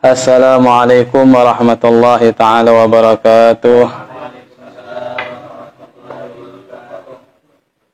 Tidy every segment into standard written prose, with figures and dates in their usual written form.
Assalamualaikum warahmatullahi ta'ala wabarakatuh.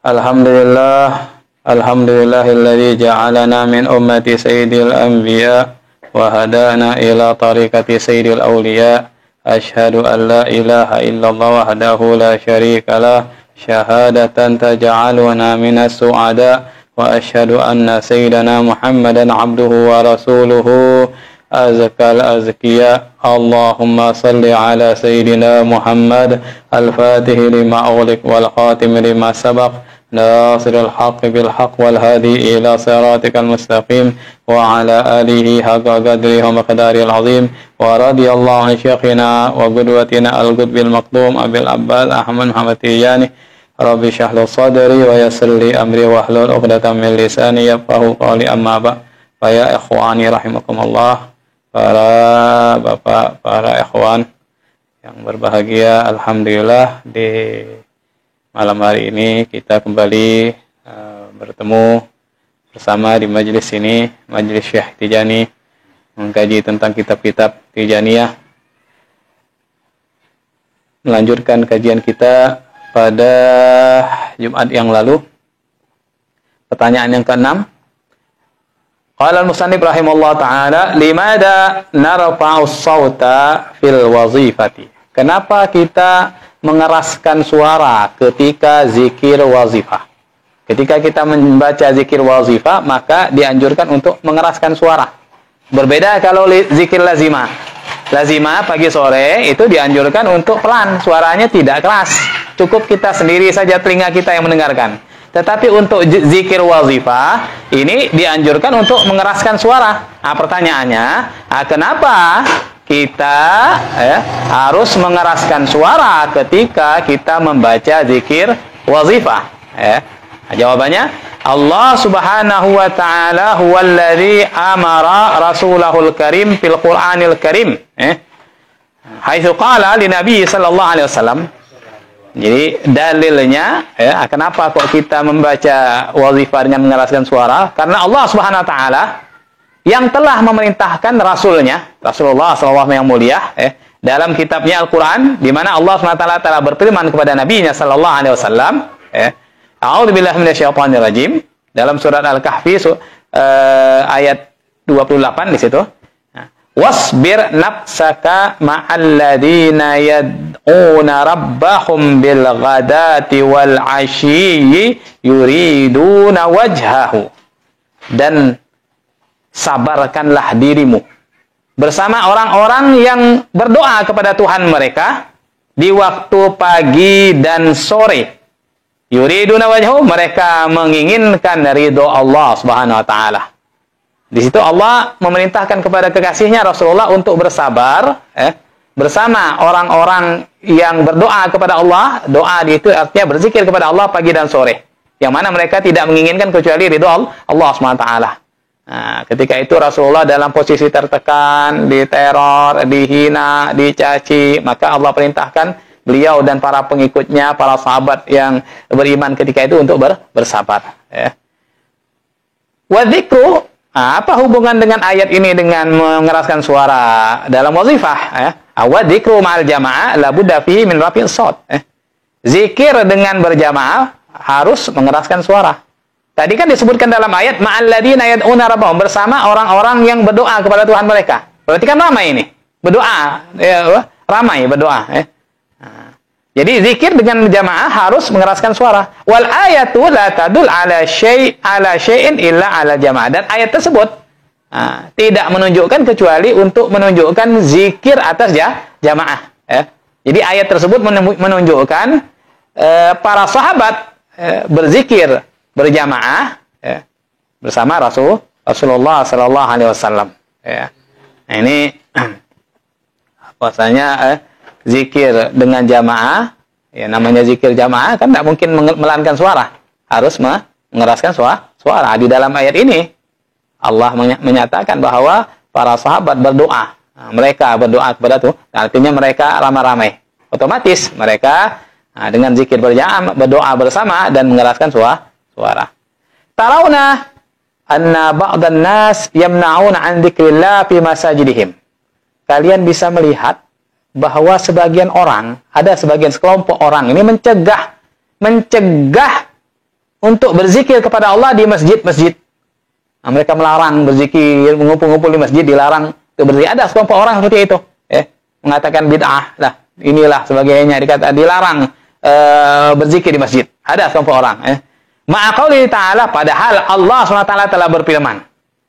Alhamdulillahilladzi ja'alana min ummati sayyidil anbiya wa hadana ila tariqati sayyidil awliya. Asyhadu an la ilaha illallah wahdahu la syarika lah, syahadatan taj'aluna minas su'ada, wa asyhadu anna sayyidana Muhammadan abduhu wa rasuluhu azkal azkiya. Allahumma salli ala sayyidina Muhammad al-fatih lima ughliq wal khatim lima sabaq nasirul haqq bil haqq wal hadi ila siratikal mustaqim wa ala alihi haqqa qadrihi wa miqdaril azim. Wa radiyallahu an syekhina wa qudwatina al-qutbil maqdum Abil Abbas Ahmad Muhammad Tijani. Rabbi shrah li sadri wa yassir li amri wahlul 'uqdatam min lisani yafqahu qawli. Amma ba'd. Fa ya ikhwani rahimakumullah, para bapak, para ikhwan yang berbahagia, alhamdulillah di malam hari ini kita kembali bertemu bersama di majelis ini, majelis Syekh Tijani, mengkaji tentang kitab-kitab Tijaniyah. Melanjutkan kajian kita pada Jumat yang lalu. Pertanyaan yang ke-6. Qala al-musannif rahimahullah ta'ala, limada narfa'us sawta fil wazifati? Kenapa kita mengeraskan suara ketika zikir wazifah? Ketika kita membaca zikir wazifah, maka dianjurkan untuk mengeraskan suara. Berbeda kalau zikir lazimah. Lazimah pagi sore itu dianjurkan untuk pelan, suaranya tidak keras. Cukup kita sendiri saja, telinga kita yang mendengarkan. Tetapi untuk zikir wazifah ini dianjurkan untuk mengeraskan suara. Nah, pertanyaannya, kenapa kita harus mengeraskan suara ketika kita membaca zikir wazifah? Jawabannya, Allah Subhanahu wa ta'ala huwallazi amara rasulahul karim fil Qur'anil karim. Haitsu qala li Nabi sallallahu alaihi wasallam. Jadi dalilnya, kenapa kok kita membaca wazifah dengan mengeraskan suara? Karena Allah Subhanahu wa ta'ala yang telah memerintahkan rasulnya, Rasulullah SAW yang mulia, dalam kitabnya Al-Quran, di mana Allah Subhanahu wa ta'ala telah berfirman kepada Nabi-Nya sallallahu alaihi wasallam, A'udzubillahi minasyaitonir rajim, dalam surat Al-Kahfi ayat 28 di situ. Wasbir nafsaka ma'al ladina yad'una rabbahum bil ghadati wal 'ashiyyi yuriduna wajhahu. Dan sabarkanlah dirimu bersama orang-orang yang berdoa kepada Tuhan mereka di waktu pagi dan sore. Yuriduna wajhahu, mereka menginginkan ridho Allah Subhanahu wa ta'ala. Di situ Allah memerintahkan kepada kekasihnya Rasulullah untuk bersabar bersama orang-orang yang berdoa kepada Allah. Doa itu artinya berzikir kepada Allah pagi dan sore, yang mana mereka tidak menginginkan kecuali ridho Allah SWT. Nah, ketika itu Rasulullah dalam posisi tertekan, diteror, dihina, dicaci, maka Allah perintahkan beliau dan para pengikutnya, para sahabat yang beriman ketika itu untuk bersabar. Wa dzikru, apa hubungan dengan ayat ini dengan mengeraskan suara dalam wazifah? Wa dzikru ma'al jamaah la budda fihi min rafi'is shaut. Zikir dengan berjamaah harus mengeraskan suara. Tadi kan disebutkan dalam ayat ma'al ladina yad'una rabbahum, bersama orang-orang yang berdoa kepada Tuhan mereka. Berarti kan ramai ini. Berdoa, ramai berdoa, Jadi zikir dengan jamaah harus mengeraskan suara. Wal ayatu la tadul ala syai'in illa ala jamaah. Dan ayat tersebut tidak menunjukkan kecuali untuk menunjukkan zikir atas jamaah. Jadi ayat tersebut menunjukkan para sahabat berzikir berjamaah bersama Rasulullah sallallahu alaihi wasallam. Nah, ini bahwasanya zikir dengan jamaah, namanya zikir jamaah kan tidak mungkin melankan suara, harus mengeraskan suara. Di dalam ayat ini Allah menyatakan bahwa para sahabat berdoa, mereka berdoa kepada Tuhan, artinya mereka ramai-ramai, otomatis mereka dengan zikir berjamaah, berdoa bersama dan mengeraskan suara. Tarawna anna ba'dan nas yamna'una an dzikrillah fi masajidihim. kalian bisa melihat bahwa sebagian orang, ada sebagian sekelompok orang ini mencegah untuk berzikir kepada Allah di masjid-masjid. Nah, mereka melarang berzikir, mengumpul-ngumpul di masjid, dilarang untuk berzikir. Ada sekelompok orang seperti itu, mengatakan bid'ah lah, inilah sebagainya, dilarang berzikir di masjid. Ada sekelompok orang. Ma'aqauli ta'ala, padahal Allah SWT telah berfirman.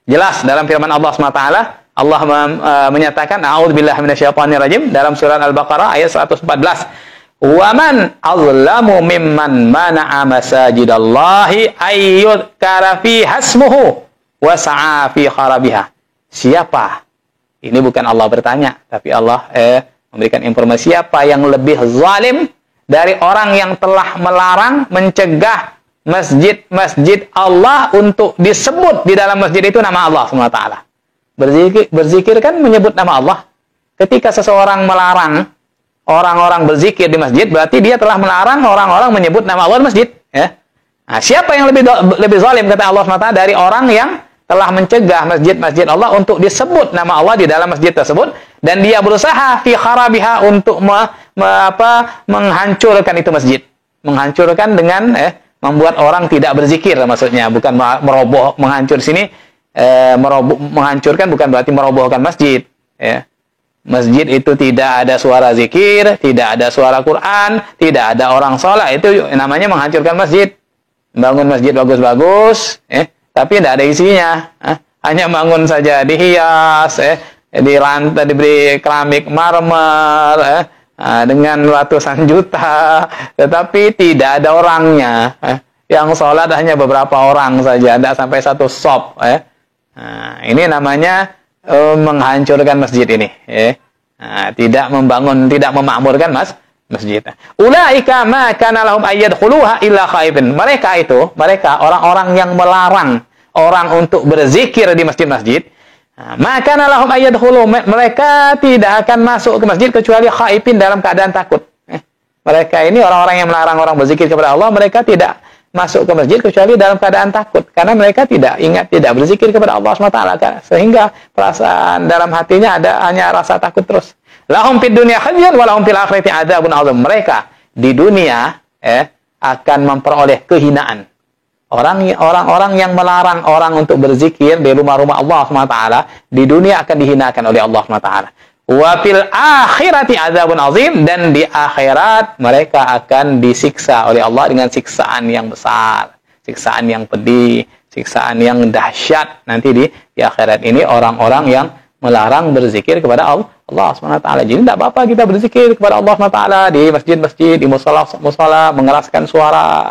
Jelas dalam firman Allah SWT, Allah menyatakan, a'udzubillahi minasyaitonirrajim, dalam surat Al-Baqarah ayat 114. Wa man azlamu mimman mana'a masajidallahi ayyudkara fi hasmuhu wa sa'a fi kharabiha. Siapa? Ini bukan Allah bertanya, tapi Allah memberikan informasi, siapa yang lebih zalim dari orang yang telah melarang, mencegah masjid-masjid Allah untuk disebut di dalam masjid itu nama Allah SWT. Berzikir kan menyebut nama Allah. Ketika seseorang melarang orang-orang berzikir di masjid, berarti dia telah melarang orang-orang menyebut nama Allah di masjid. Nah, siapa yang lebih zalim, kata Allah SWT, dari orang yang telah mencegah masjid-masjid Allah untuk disebut nama Allah di dalam masjid tersebut, dan dia berusaha fi kharabiha untuk menghancurkan itu masjid. Menghancurkan dengan membuat orang tidak berzikir, maksudnya bukan meroboh, menghancur sini. Menghancurkan bukan berarti merobohkan masjid. Masjid itu tidak ada suara zikir, tidak ada suara Quran, tidak ada orang sholat, itu namanya menghancurkan masjid. Bangun masjid bagus-bagus, tapi tidak ada isinya. Hanya bangun saja, dihias, di lantai diberi keramik marmer, dengan ratusan juta, tetapi tidak ada orangnya. Yang sholat hanya beberapa orang saja, tidak sampai satu shop. Nah, ini namanya menghancurkan masjid ini. Tidak membangun, tidak memakmurkan masjid. Ulaika ma kana lahum ayyadkhuluha illa khaifin. Mereka orang-orang yang melarang orang untuk berzikir di masjid-masjid. Ma kana lahum ayyadkhulu, mereka tidak akan masuk ke masjid kecuali khaifin, dalam keadaan takut. Mereka ini orang-orang yang melarang orang berzikir kepada Allah, mereka tidak masuk ke masjid kecuali dalam keadaan takut, karena mereka tidak berzikir kepada Allah SWT, sehingga perasaan dalam hatinya hanya rasa takut terus. Lahum fid dunya khizyun wa lahum fil akhirati adzabun adzim. Mereka di dunia akan memperoleh kehinaan. Orang-orang yang melarang orang untuk berzikir di rumah-rumah Allah SWT di dunia akan dihinakan oleh Allah SWT. Wa fil akhirati adzabun azim, dan di akhirat mereka akan disiksa oleh Allah dengan siksaan yang besar, siksaan yang pedih, siksaan yang dahsyat nanti di akhirat ini orang-orang yang melarang berzikir kepada Allah SWT. Jadi tidak apa-apa kita berzikir kepada Allah SWT di masjid-masjid, di musala, mengeraskan suara.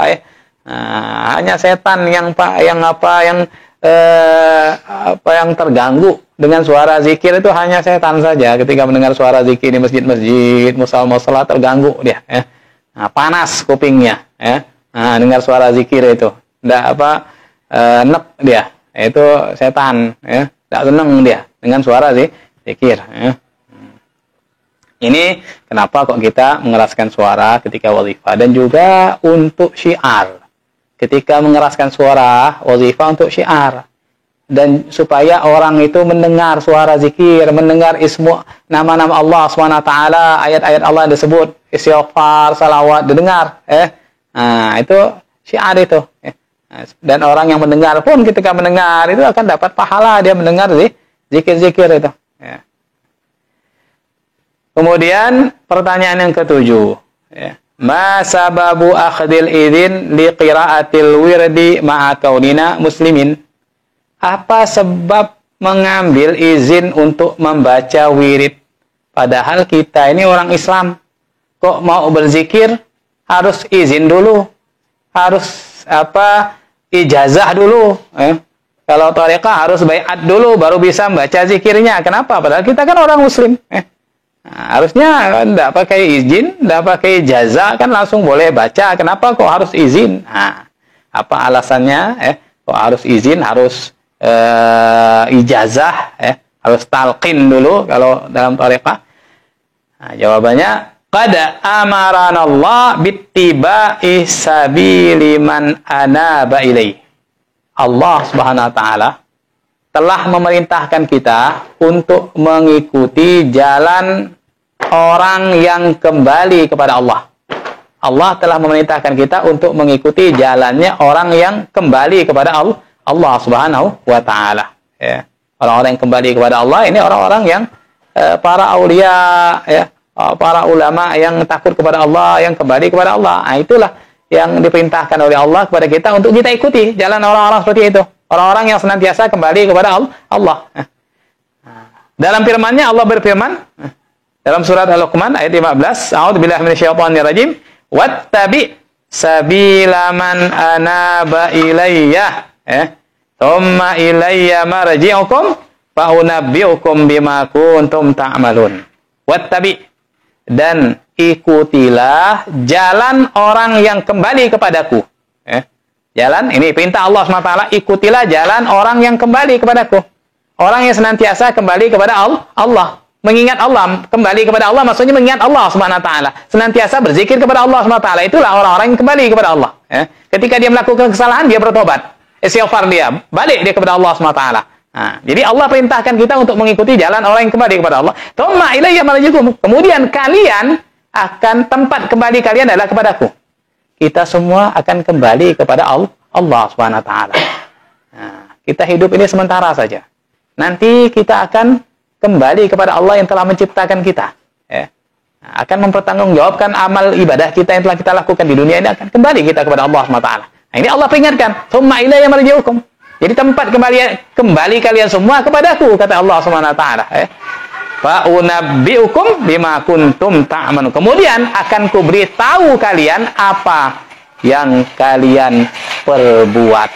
Hanya setan yang terganggu dengan suara zikir itu, hanya setan saja. Ketika mendengar suara zikir di masjid-masjid, musala terganggu dia. Panas kupingnya. Dengar suara zikir itu, nek dia. Itu setan. Tidak senang dia dengan suara zikir. Ini kenapa kok kita mengeraskan suara ketika wazifah, dan juga untuk syiar. Ketika mengeraskan suara wazifah untuk syiar, dan supaya orang itu mendengar suara zikir, mendengar nama-nama Allah SWT, ayat-ayat Allah yang disebut, istighfar, salawat, didengar. Itu syiar itu. Dan orang yang mendengar pun ketika mendengar itu akan dapat pahala, dia mendengar zikir-zikir itu. Kemudian pertanyaan yang ketujuh. Ma sababu akhdil idzin li qiraatil wirdi ma'a kaunina muslimin? Apa sebab mengambil izin untuk membaca wirid, padahal kita ini orang Islam? Kok mau berzikir harus izin dulu, harus ijazah dulu. Kalau thariqah harus baiat dulu baru bisa membaca zikirnya. Kenapa? Padahal kita kan orang muslim. Harusnya tidak pakai izin, tidak pakai ijazah, kan langsung boleh baca. Kenapa kok harus izin? Apa alasannya? Kok harus izin, harus ijazah, harus talqin dulu kalau dalam thariqah? Jawabannya, qad amarana Allah bittiba'i sabili man anaba ilaihi. Allah Subhanahu wa taala telah memerintahkan kita untuk mengikuti jalan orang yang kembali kepada Allah. Allah telah memerintahkan kita untuk mengikuti jalannya orang yang kembali kepada Allah Subhanahu wa taala. Ya. Orang-orang yang kembali kepada Allah ini orang-orang yang para aulia, ya, para ulama yang takut kepada Allah, yang kembali kepada Allah. Nah, itulah yang diperintahkan oleh Allah kepada kita untuk kita ikuti jalan orang-orang seperti itu. Orang-orang yang senantiasa kembali kepada Allah. Dalam firman-Nya Allah berfirman dalam surat Al-Luqman ayat 15, A'udzubillahi minasyaitonirrajim, wattabi sabila man anaba ilayya, tsumma ilayya marji'ukum fa unabbi'ukum bima kuntum ta'malun. Wattabi, dan ikutilah jalan orang yang kembali kepadaku. Jalan, ini perintah Allah SWT, ikutilah jalan orang yang kembali kepadaku. Orang yang senantiasa kembali kepada Allah. Mengingat Allah, kembali kepada Allah maksudnya mengingat Allah SWT. Senantiasa berzikir kepada Allah SWT. Itulah orang-orang yang kembali kepada Allah. Ketika dia melakukan kesalahan, dia bertobat. Istighfar dia, balik dia kepada Allah SWT. Nah, jadi Allah perintahkan kita untuk mengikuti jalan orang yang kembali kepada Allah. Tsumma ilayya marji'ukum. Kemudian kalian akan tempat kembali kalian adalah kepadaku. Kita semua akan kembali kepada Allah Subhanahu wa taala. Nah, kita hidup ini sementara saja. Nanti kita akan kembali kepada Allah yang telah menciptakan kita. Nah, akan mempertanggungjawabkan amal ibadah kita yang telah kita lakukan di dunia ini, akan kembali kita kepada Allah Subhanahu wa taala. Nah, ini Allah peringatkan, "Tsumma ilayya marji'ukum." Jadi tempat kembali kalian semua kepadaku, kata Allah Subhanahu wa taala. Fa unabbi'ukum bima kuntum ta'malun. Kemudian akan kuberitahu kalian apa yang kalian perbuat.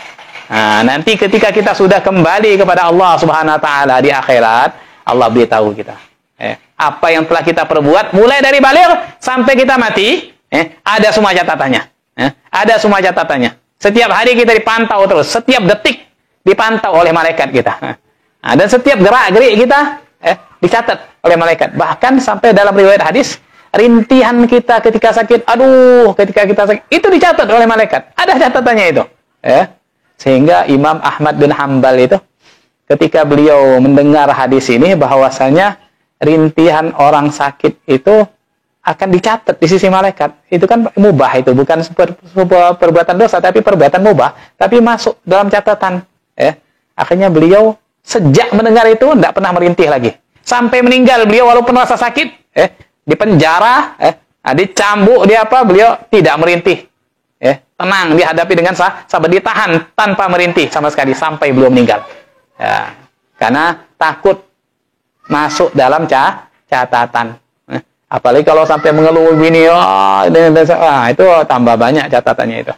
Nah, nanti ketika kita sudah kembali kepada Allah Subhanahu wa taala di akhirat, Allah beritahu kita apa yang telah kita perbuat mulai dari baligh sampai kita mati, ada semua catatannya. Ada semua catatannya. Setiap hari kita dipantau terus, setiap detik dipantau oleh malaikat kita. Nah, dan setiap gerak-gerik kita dicatat oleh malaikat. Bahkan sampai dalam riwayat hadis, rintihan kita ketika sakit, ketika kita sakit, itu dicatat oleh malaikat. Ada catatannya itu. Sehingga Imam Ahmad bin Hanbal itu, ketika beliau mendengar hadis ini, bahwasanya rintihan orang sakit itu akan dicatat di sisi malaikat. Itu kan mubah, itu bukan sebuah perbuatan dosa, tapi perbuatan mubah, tapi masuk dalam catatan. Akhirnya beliau sejak mendengar itu tidak pernah merintih lagi. Sampai meninggal beliau walaupun rasa sakit, di penjara, dicambuk, beliau tidak merintih. Tenang dihadapi dengan sabar, ditahan tanpa merintih sama sekali sampai beliau meninggal. Karena takut masuk dalam catatan. Apalagi kalau sampai mengeluh begini, itu tambah banyak catatannya itu.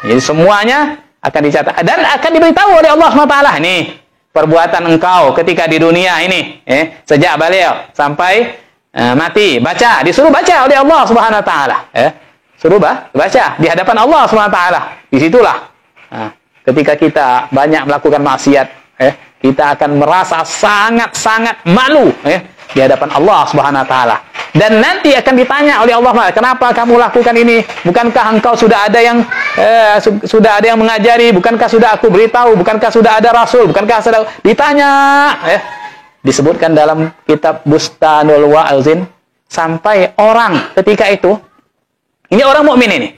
Jadi semuanya akan dicatat dan akan diberitahu oleh Allah SWT. Nih, perbuatan engkau ketika di dunia ini, sejak beliau sampai mati, baca, disuruh baca oleh Allah Subhanahu wa taala, suruh baca di hadapan Allah Subhanahu wa taala. Disitulah ketika kita banyak melakukan maksiat, kita akan merasa sangat-sangat malu di hadapan Allah Subhanahu wa taala. Dan nanti akan ditanya oleh Allah, kenapa kamu lakukan ini? Bukankah engkau sudah ada yang mengajari? Bukankah sudah aku beritahu? Bukankah sudah ada Rasul? Bukankah sudah ditanya? Disebutkan dalam kitab Bustanul Wa'izin, sampai orang ketika itu, ini orang mukmin ini,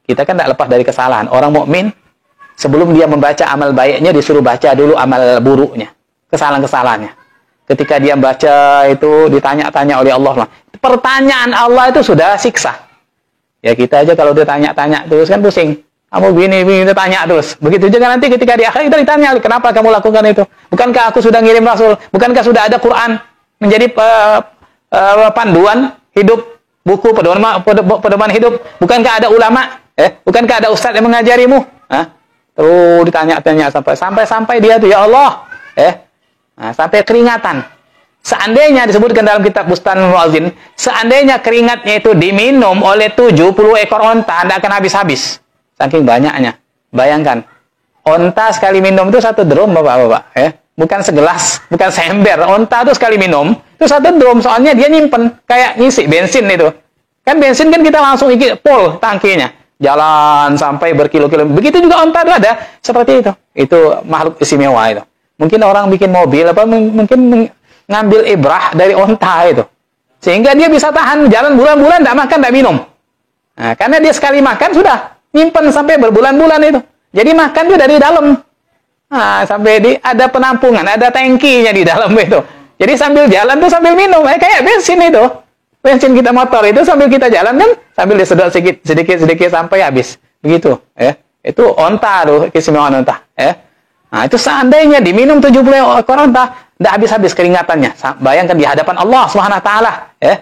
kita kan tidak lepas dari kesalahan. Orang mukmin sebelum dia membaca amal baiknya, disuruh baca dulu amal buruknya, kesalahan-kesalahannya. Ketika dia baca itu, ditanya-tanya oleh Allah. Pertanyaan Allah itu sudah siksa. Ya kita aja kalau ditanya-tanya terus kan pusing. Kamu begini, ditanya terus. Begitu juga nanti ketika di akhir kita ditanya, kenapa kamu lakukan itu? Bukankah aku sudah ngirim Rasul? Bukankah sudah ada Quran menjadi panduan hidup, buku pedoman hidup? Bukankah ada ulama? Bukankah ada ustadz yang mengajarimu? Terus ditanya-tanya sampai dia tuh, ya Allah, sampai keringatan. Seandainya disebutkan dalam kitab Bustanul Wa'izin, seandainya keringatnya itu diminum oleh 70 ekor onta, tidak akan habis-habis. Saking banyaknya. Bayangkan, onta sekali minum itu 1 drum, Bapak-bapak. Bukan segelas, bukan seember. Onta itu sekali minum, itu 1 drum. Soalnya dia nyimpen, kayak ngisi bensin itu. Kan bensin kan kita langsung isi full tangkinya. Jalan sampai berkilo-kilo. Begitu juga onta itu ada seperti itu. Itu makhluk istimewa itu. Mungkin orang bikin mobil apa mungkin ngambil ibrah dari onta itu. Sehingga dia bisa tahan jalan bulan-bulan enggak makan, enggak minum. Nah, karena dia sekali makan sudah nyimpen sampai berbulan-bulan itu. Jadi makan juga dari dalam. Nah, sampai ada penampungan, ada tangkinya di dalam itu. Jadi sambil jalan tuh sambil minum, kayak bensin itu. Bensin kita motor itu sambil kita jalan kan, sambil disedot sedikit sampai habis. Begitu, ya. Itu onta tuh, keistimewaan onta, ya. Nah, itu seandainya diminum 70 ekor onta, tidak habis-habis keringatannya. Bayangkan di hadapan Allah Subhanahu wa taala, ya.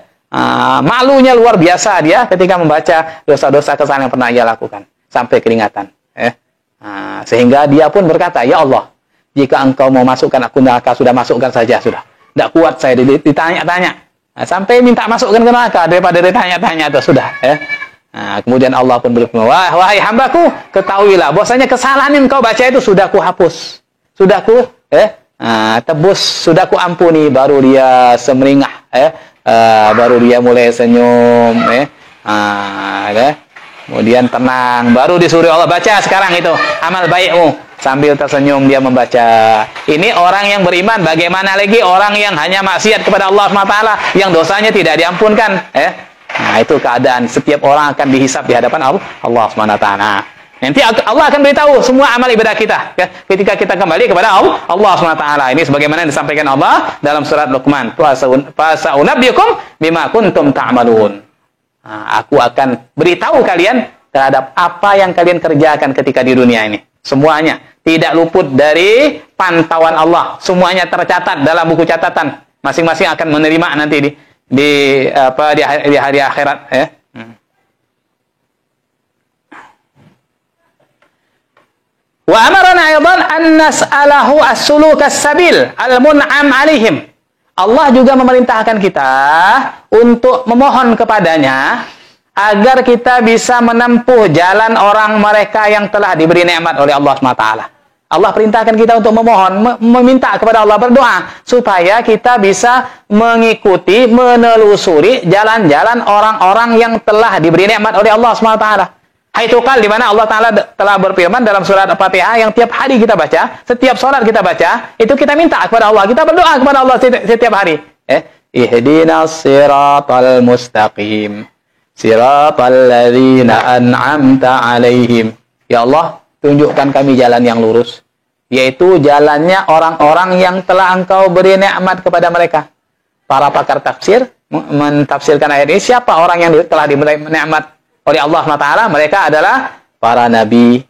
Malunya luar biasa dia ketika membaca dosa-dosa kesalahan yang pernah ia lakukan sampai keringatan, ya. Sehingga dia pun berkata, "Ya Allah, jika Engkau mau masukkan aku neraka, sudah masukkan saja sudah. Tidak kuat saya ditanya-tanya." Sampai minta masukkan ke neraka daripada ditanya-tanya itu sudah, ya. Kemudian Allah pun berfirman, "Wahai hambaku, ketahuilah bahwasanya kesalahan yang kau baca itu sudah ku hapus. Sudah ku tebus, sudah ku ampuni." Baru dia semeringah, baru dia mulai senyum, kemudian tenang, baru disuruh Allah, "Baca sekarang itu amal baikmu." Sambil tersenyum dia membaca. Ini orang yang beriman. Bagaimana lagi orang yang hanya maksiat kepada Allah SWT, yang dosanya tidak diampunkan, Nah, itu keadaan setiap orang akan dihisab di hadapan Allah SWT. Nanti Allah akan beritahu semua amal ibadah kita, ketika kita kembali kepada Allah SWT. Ini sebagaimana yang disampaikan Allah dalam surat Luqman, "Fasaunabbiukum bima kuntum ta'malun." Aku akan beritahu kalian terhadap apa yang kalian kerjakan ketika di dunia ini. Semuanya tidak luput dari pantauan Allah. Semuanya tercatat dalam buku catatan. Masing-masing akan menerima nanti di hari akhirat, Wa amarna aidan an nas'alahu as-suluk as-sabil al-mun'am 'alaihim. Allah juga memerintahkan kita untuk memohon kepadanya agar kita bisa menempuh jalan orang mereka yang telah diberi nikmat oleh Allah SWT. Allah perintahkan kita untuk memohon, meminta kepada Allah, berdoa supaya kita bisa mengikuti, menelusuri jalan-jalan orang-orang yang telah diberi nikmat oleh Allah SWT. Haitsuqal, di mana Allah Ta'ala telah berfirman dalam surat Al-Fatihah yang tiap hari kita baca, setiap sholat kita baca, itu kita minta kepada Allah, kita berdoa kepada Allah setiap hari. Ihdinas siratal mustaqim, siratal ladzina an'amta 'alaihim. Ya Allah, tunjukkan kami jalan yang lurus, yaitu jalannya orang-orang yang telah Engkau beri nikmat kepada mereka. Para pakar tafsir mentafsirkan ayat ini, siapa orang yang telah diberi nikmat oleh Allah SWT? Mereka adalah para nabi,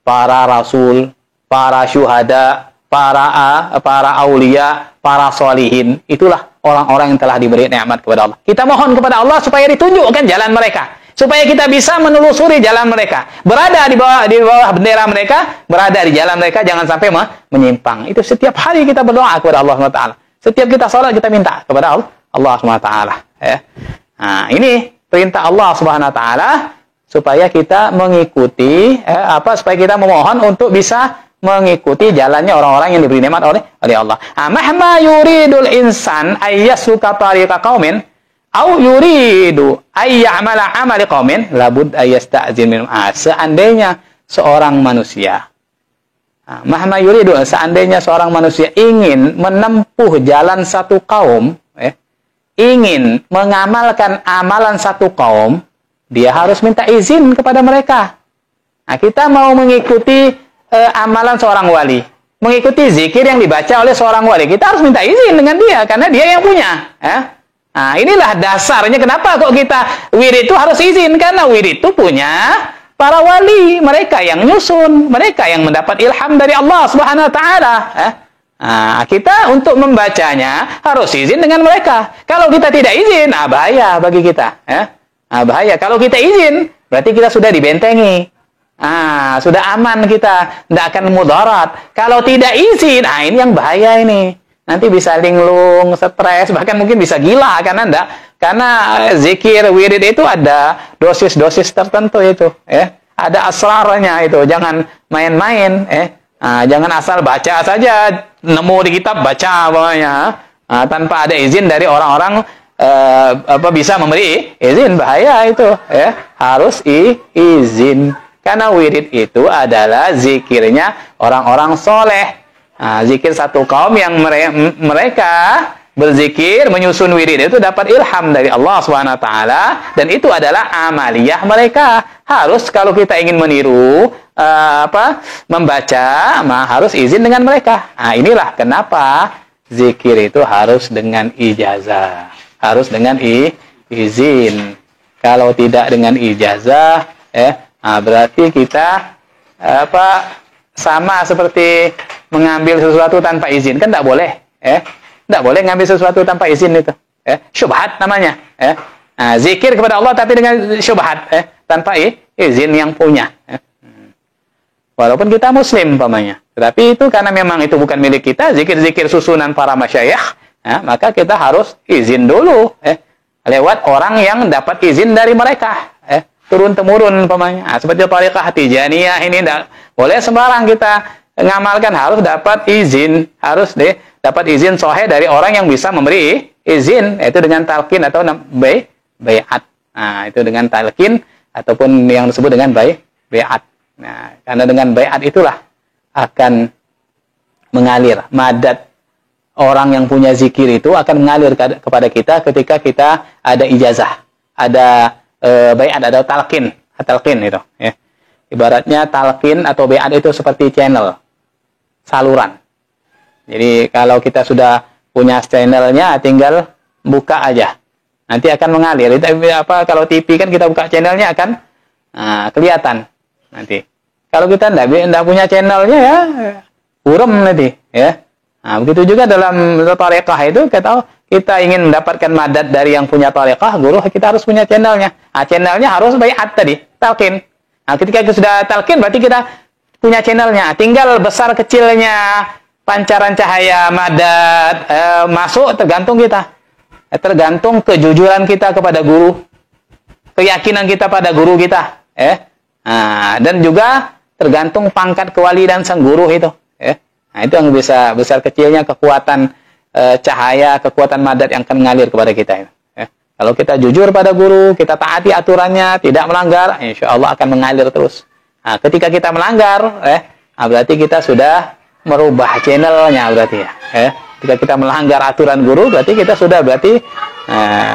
para rasul, para syuhada, para aulia, para solihin. Itulah orang-orang yang telah diberi nikmat kepada Allah. Kita mohon kepada Allah supaya ditunjukkan jalan mereka, supaya kita bisa menelusuri jalan mereka, berada di bawah bendera mereka, berada di jalan mereka, jangan sampai menyimpang. Itu setiap hari kita berdoa kepada Allah SWT. Setiap kita sholat kita minta kepada Allah SWT. Nah, ini perintah Allah Subhanahu wa taala supaya kita mengikuti supaya kita memohon untuk bisa mengikuti jalannya orang-orang yang diberi nikmat oleh Allah. Mahma yuridul insan ayyasuka tariqa qaumin au yuridu ayya'mala 'amali qaumin labud ayyasta'zin minhum. Seandainya seorang manusia mahma yuridu, seandainya seorang manusia ingin menempuh jalan satu kaum, ingin mengamalkan amalan satu kaum, dia harus minta izin kepada mereka. Nah, kita mau mengikuti amalan seorang wali, mengikuti zikir yang dibaca oleh seorang wali, kita harus minta izin dengan dia, karena dia yang punya. Nah, inilah dasarnya kenapa kok kita wirid itu harus izin, karena wirid itu punya para wali, mereka yang nyusun, mereka yang mendapat ilham dari Allah Subhanahu wa taala. Nah, kita untuk membacanya harus izin dengan mereka. Kalau kita tidak izin, bahaya bagi kita. Bahaya. Kalau kita izin, berarti kita sudah dibentengi. Sudah aman kita, tidak akan mudarat. Kalau tidak izin, ini yang bahaya ini. Nanti bisa linglung, stres, bahkan mungkin bisa gila karena zikir wirid itu ada dosis-dosis tertentu itu, Ada asrarnya itu, jangan main-main, jangan asal baca saja, nemu di kitab baca pokoknya, tanpa ada izin dari orang-orang bisa memberi izin, bahaya itu, harus izin. Karena wirid itu adalah zikirnya orang-orang soleh, Zikir satu kaum yang mereka berzikir, menyusun wirid itu dapat ilham dari Allah Subhanahu wa taala, dan itu adalah amaliyah mereka. Harus kalau kita ingin meniru membaca, harus izin dengan mereka. Inilah kenapa zikir itu harus dengan ijazah, harus dengan izin. Kalau tidak dengan ijazah, berarti kita sama seperti mengambil sesuatu tanpa izin, kan tidak boleh, tidak boleh ngambil sesuatu tanpa izin itu, syubhat namanya, zikir kepada Allah tapi dengan syubhat, tanpa izin yang punya, walaupun kita muslim umpamanya, tetapi itu karena memang itu bukan milik kita, zikir-zikir susunan para masyayikh, maka kita harus izin dulu, lewat orang yang dapat izin dari mereka, turun-temurun umpamanya. Seperti Thariqah Tijaniyah ini tidak boleh sembarang kita ngamalkan, harus dapat izin, harus dapat izin sahih dari orang yang bisa memberi izin, yaitu dengan talqin atau bai'at. Itu dengan talqin ataupun yang disebut dengan bai'at. Karena dengan bai'at itulah akan mengalir madad. Orang yang punya zikir itu akan mengalir kepada kita ketika kita ada ijazah, ada bai'at, ada talqin itu, Ibaratnya talqin atau bai'at itu seperti channel, saluran. Jadi kalau kita sudah punya channelnya, tinggal buka aja, nanti akan mengalir. Kalau TV kan kita buka channelnya akan kelihatan nanti. Kalau kita tidak punya channelnya, ya buram nanti, begitu juga dalam thariqah itu, kita ingin mendapatkan madad dari yang punya thariqah, guru, kita harus punya channelnya. Channelnya harus bai'at tadi, talqin. Ketika kita sudah talqin, berarti kita punya channelnya. Tinggal besar kecilnya pancaran cahaya madad masuk tergantung kita. Tergantung kejujuran kita kepada guru, keyakinan kita pada guru kita. Dan juga tergantung pangkat kewali dan sang guru itu. Itu yang bisa besar kecilnya kekuatan cahaya, kekuatan madad yang akan mengalir kepada kita. Kalau kita jujur pada guru, kita taati aturannya, tidak melanggar, insya Allah akan mengalir terus. Ketika kita melanggar, berarti kita sudah merubah channelnya, berarti Ketika kita melanggar aturan guru, berarti kita sudah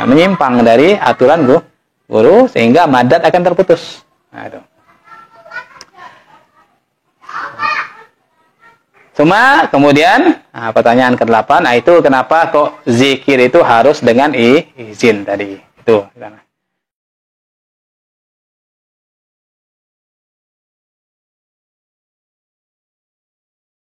menyimpang dari aturan guru, sehingga madad akan terputus. Itu. Cuma kemudian pertanyaan ke-8, itu kenapa kok zikir itu harus dengan izin tadi itu.